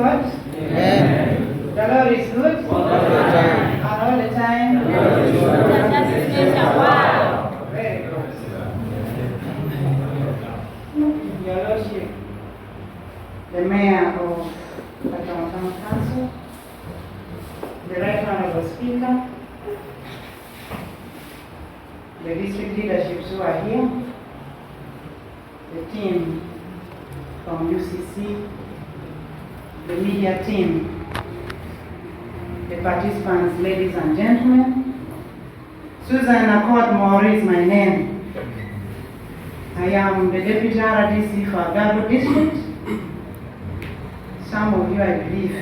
God? Amen. The Lord is good all the time. And all the time. Very good. Your Lordship, the Mayor of the Town Council, the Right Honorable Speaker, the district leaderships who are here, the team from UCC, the media team, the participants, ladies and gentlemen. Susan Akot Moro is my name. I am the Deputy RDC for Agago District. Some of you, I believe,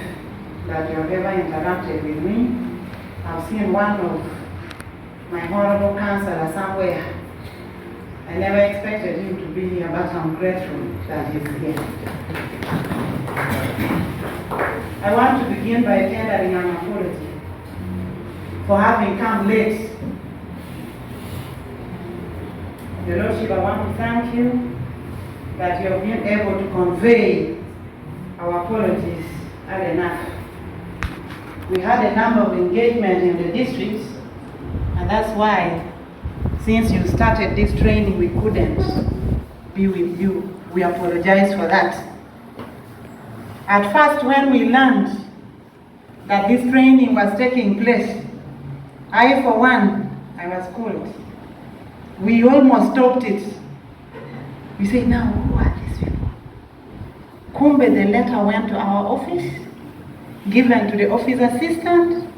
that you have ever interacted with me. I've seen one of my honorable councillor somewhere. I never expected him to be here, but I'm grateful that he's here. I want to begin by tendering an apology for having come late. The Lordship, I want to thank you that you have been able to convey our apologies early enough. We had a number of engagement in the districts, and that's why, since you started this training, we couldn't be with you. We apologize for that. At first, when we learned that this training was taking place, I, for one, I was called. We almost stopped it. We said, now, who are these people? Kumbe, the letter went to our office, given to the office assistant,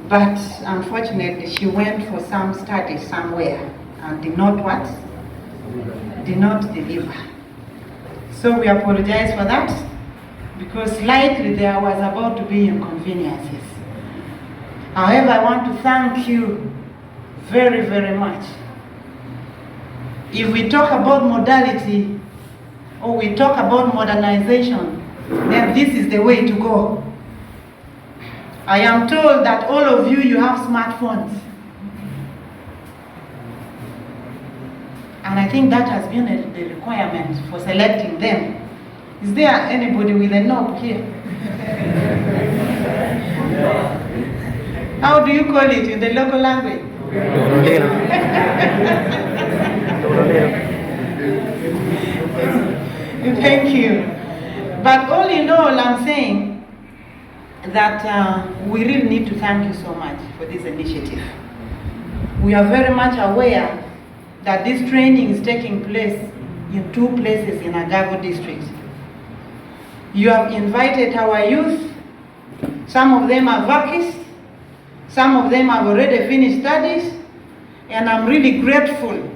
but unfortunately, she went for some study somewhere and did not what? Did not deliver. So we apologize for that, because likely there was about to be inconveniences. However, I want to thank you very, very much. If we talk about modality, or we talk about modernization, then this is the way to go. I am told that all of you, you have smartphones. And I think that has been the requirement for selecting them. Is there anybody with a knob here? How do you call it in the local language? Thank you. But all in all, I'm saying that we really need to thank you so much for this initiative. We are very much aware that this training is taking place in 2 places in Agago district. You have invited our youth. Some of them are vacis, some of them have already finished studies, and I'm really grateful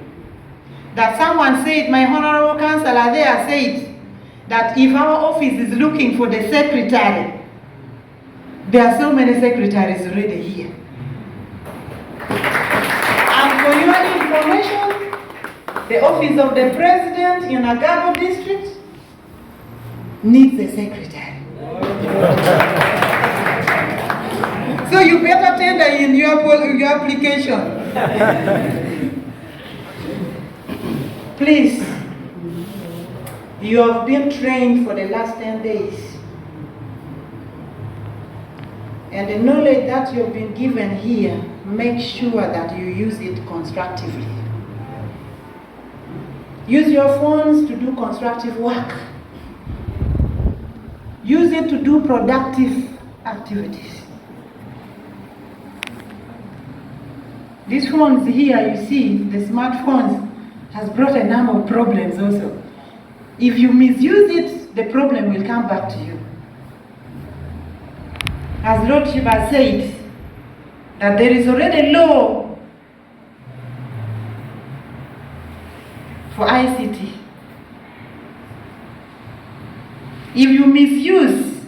that someone said, my honorable councillor there said, that if our office is looking for the secretary, there are so many secretaries already here. And for your information, the office of the president in Agago district needs a secretary. So you better tender in your application. Please, you have been trained for the last 10 days. And the knowledge that you've been given here, make sure that you use it constructively. Use your phones to do constructive work. Use it to do productive activities. These phones here, you see, the smartphones has brought a number of problems also. If you misuse it, the problem will come back to you. As Lordship has said, that there is already law for ICT. If you misuse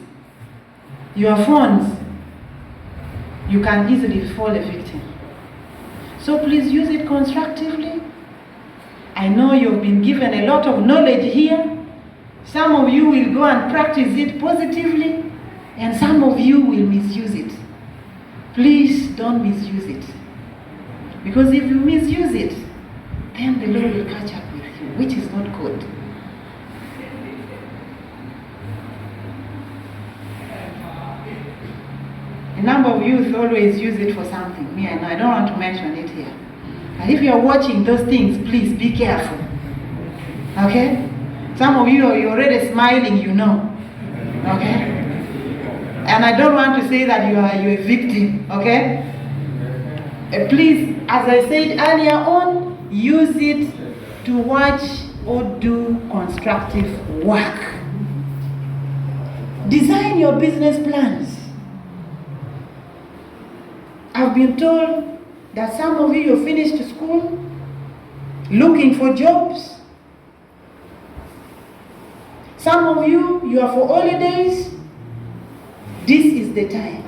your phones, you can easily fall a victim. So please use it constructively. I know you've been given a lot of knowledge here. Some of you will go and practice it positively, and some of you will misuse it. Please don't misuse it. Because if you misuse it, then the Lord will catch up with you, which is not good. A number of youth always use it for something. Me, I know, I don't want to mention it here. And if you're watching those things, please be careful. Okay? Some of you are already smiling, you know. Okay? And I don't want to say that you're a victim. Okay? Please, as I said earlier on, use it to watch or do constructive work. Design your business plans. I've been told that some of you finished school looking for jobs. Some of you are for holidays. This is the time.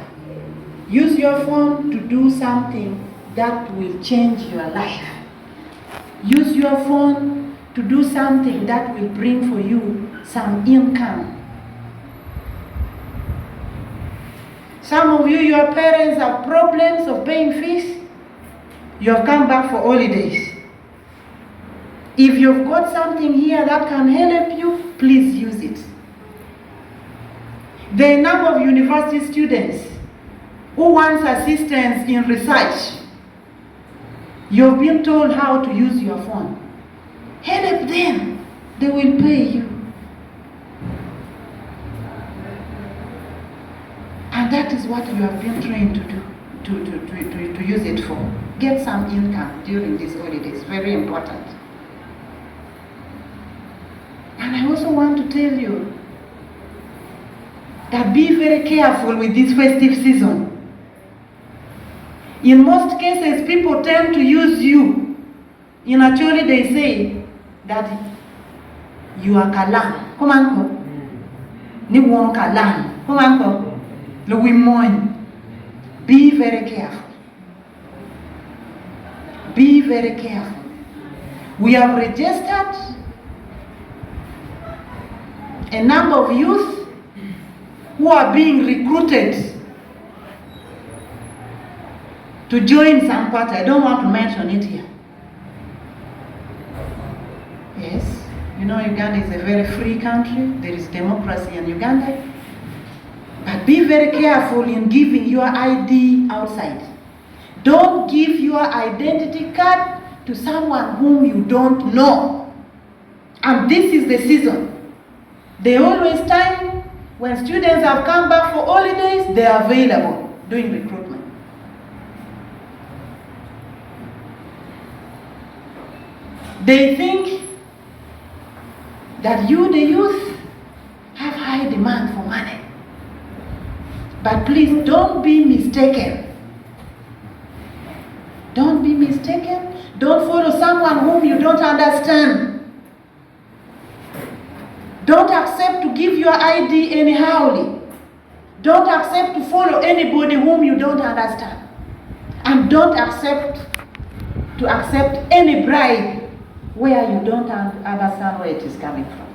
Use your phone to do something that will change your life. Use your phone to do something that will bring for you some income. Some of you, your parents have problems of paying fees. You have come back for holidays. If you've got something here that can help you, please use it. There are a number of university students who want assistance in research. You've been told how to use your phone. Help them. They will pay you. And that is what you have been trained to do, to use it for. Get some income during these holidays. Very important. And I also want to tell you that be very careful with this festive season. In most cases, people tend to use you. In Acholi, they say that you are kalan. Come on, ni won kalan. Come on, be very careful. Be very careful. We have registered a number of youth who are being recruited to join some party. I don't want to mention it here. Yes, you know Uganda is a very free country. There is democracy in Uganda. But be very careful in giving your ID outside. Don't give your identity card to someone whom you don't know. And this is the season. They always time when students have come back for holidays, they are available doing recruitment. They think that you, the youth, have high demand for money. But please don't be mistaken. Don't be mistaken. Don't follow someone whom you don't understand. Don't accept to give your ID anyhowly. Don't accept to follow anybody whom you don't understand. And don't accept to accept any bribe where you don't understand where it is coming from.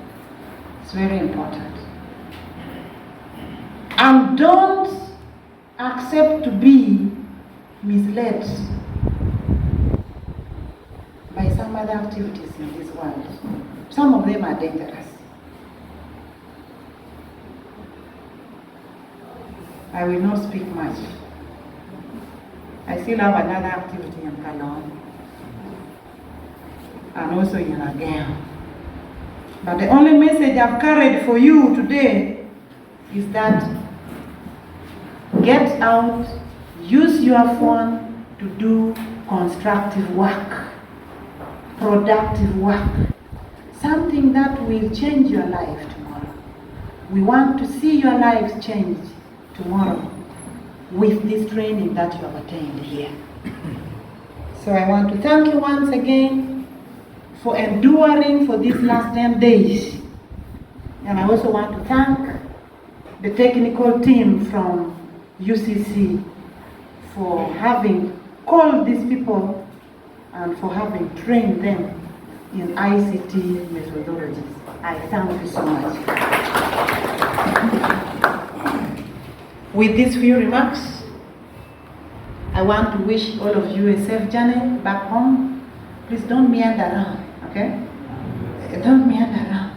It's very important. And don't accept to be misled by some other activities in this world. Some of them are dangerous. I will not speak much. I still have another activity in Kalon and also in Agago. But the only message I've carried for you today is that get out, use your phone to do constructive work, productive work, something that will change your life tomorrow. We want to see your lives change tomorrow with this training that you have attained here. So I want to thank you once again for enduring for these last 10 days. And I also want to thank the technical team from UCC for having called these people and for having trained them in ICT methodologies. I thank you so much. With these few remarks, I want to wish all of you a safe journey back home. Please don't meander around, okay? Don't meander around,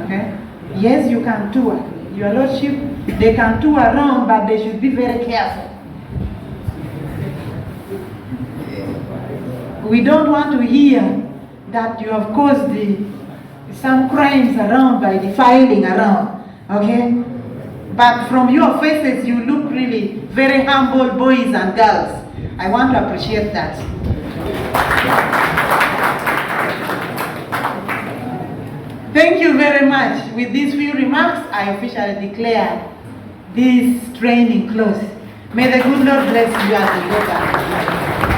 okay? Yes, you can tour. Your Lordship, they can tour around, but they should be very careful. We don't want to hear that you have caused some crimes around by defiling around, okay? But from your faces, you look really very humble boys and girls. I want to appreciate that. Thank you very much. With these few remarks, I officially declare this training closed. May the good Lord bless you as you go back.